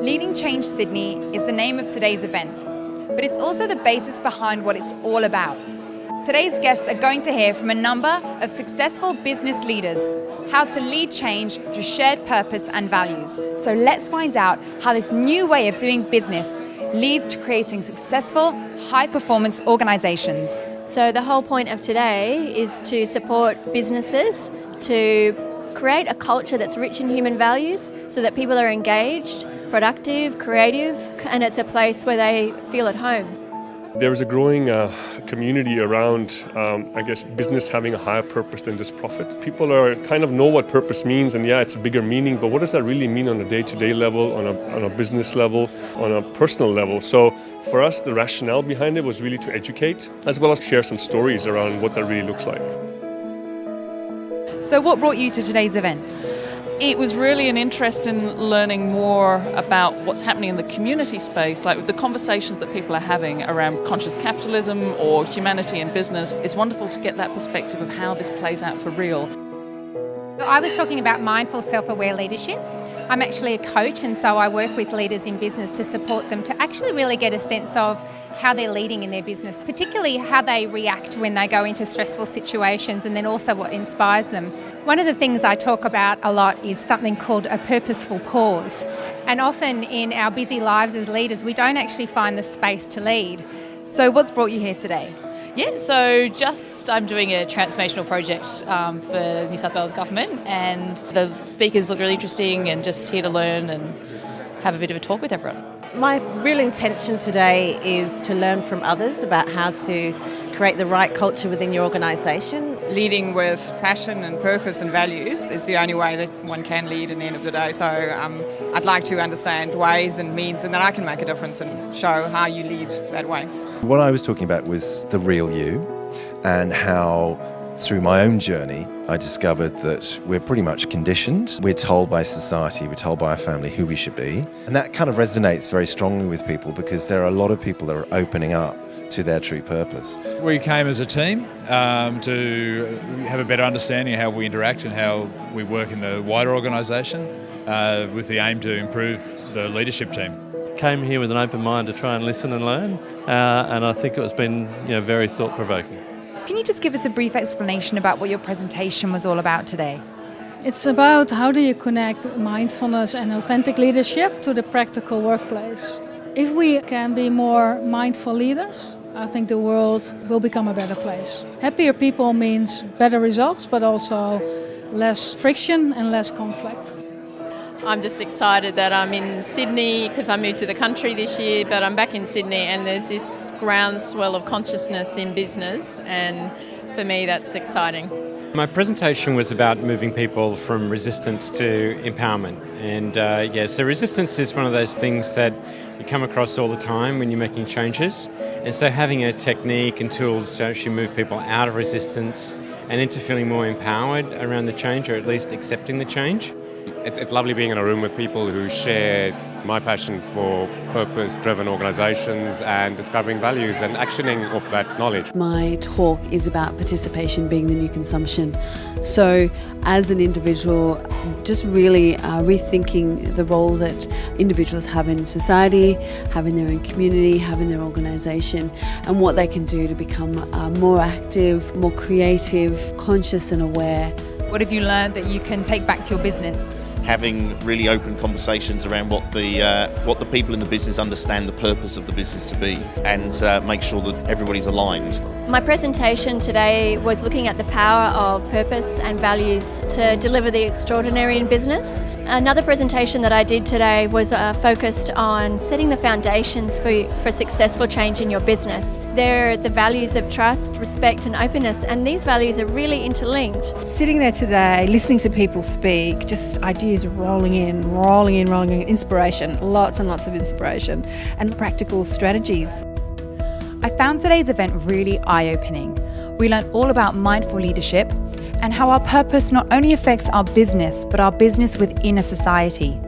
Leading Change Sydney is the name of today's event, but it's also the basis behind what it's all about. Today's guests are going to hear from a number of successful business leaders how to lead change through shared purpose and values. So let's find out how this new way of doing business leads to creating successful, high-performance organisations. So the whole point of today is to support businesses to create a culture that's rich in human values so that people are engaged, productive, creative, and it's a place where they feel at home. There is a growing community around, business having a higher purpose than just profit. People know what purpose means, and it's a bigger meaning, but what does that really mean on a day-to-day level, on a business level, on a personal level? So for us, the rationale behind it was really to educate, as well as share some stories around what that really looks like. So what brought you to today's event? It was really an interest in learning more about what's happening in the community space, like the conversations that people are having around conscious capitalism or humanity in business. It's wonderful to get that perspective of how this plays out for real. I was talking about mindful, self-aware leadership. I'm actually a coach, and so I work with leaders in business to support them to actually really get a sense of how they're leading in their business, particularly how they react when they go into stressful situations, and then also what inspires them. One of the things I talk about a lot is something called a purposeful pause. And often in our busy lives as leaders, we don't actually find the space to lead. So what's brought you here today? I'm doing a transformational project for New South Wales Government, and the speakers look really interesting, and just here to learn and have a bit of a talk with everyone. My real intention today is to learn from others about how to create the right culture within your organisation. Leading with passion and purpose and values is the only way that one can lead in the end of the day. So I'd like to understand ways and means, and that I can make a difference and show how you lead that way. What I was talking about was the real you, and how through my own journey I discovered that we're pretty much conditioned. We're told by society, we're told by our family who we should be, and that kind of resonates very strongly with people because there are a lot of people that are opening up to their true purpose. We came as a team to have a better understanding of how we interact and how we work in the wider organisation with the aim to improve the leadership team. Came here with an open mind to try and listen and learn, and I think it's been very thought-provoking. Can you just give us a brief explanation about what your presentation was all about today? It's about how do you connect mindfulness and authentic leadership to the practical workplace. If we can be more mindful leaders, I think the world will become a better place. Happier people means better results, but also less friction and less conflict. I'm just excited that I'm in Sydney because I moved to the country this year, but I'm back in Sydney, and there's this groundswell of consciousness in business, and for me that's exciting. My presentation was about moving people from resistance to empowerment, and so resistance is one of those things that you come across all the time when you're making changes, and so having a technique and tools to actually move people out of resistance and into feeling more empowered around the change, or at least accepting the change. It's lovely being in a room with people who share my passion for purpose-driven organisations and discovering values and actioning off that knowledge. My talk is about participation being the new consumption. So as an individual, just really rethinking the role that individuals have in society, have in their own community, have in their organisation, and what they can do to become more active, more creative, conscious and aware. What have you learned that you can take back to your business? Having really open conversations around what the people in the business understand the purpose of the business to be, and make sure that everybody's aligned. My presentation today was looking at the power of purpose and values to deliver the extraordinary in business. Another presentation that I did today was focused on setting the foundations for successful change in your business. They're the values of trust, respect and openness, and these values are really interlinked. Sitting there today, listening to people speak, just ideas rolling in, inspiration, lots and lots of inspiration, and practical strategies. I found today's event really eye-opening. We learned all about mindful leadership and how our purpose not only affects our business, but our business within a society.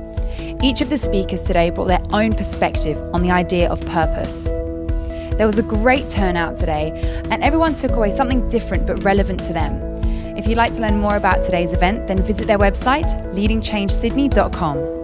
Each of the speakers today brought their own perspective on the idea of purpose. There was a great turnout today, and everyone took away something different but relevant to them. If you'd like to learn more about today's event, then visit their website, leadingchangesydney.com.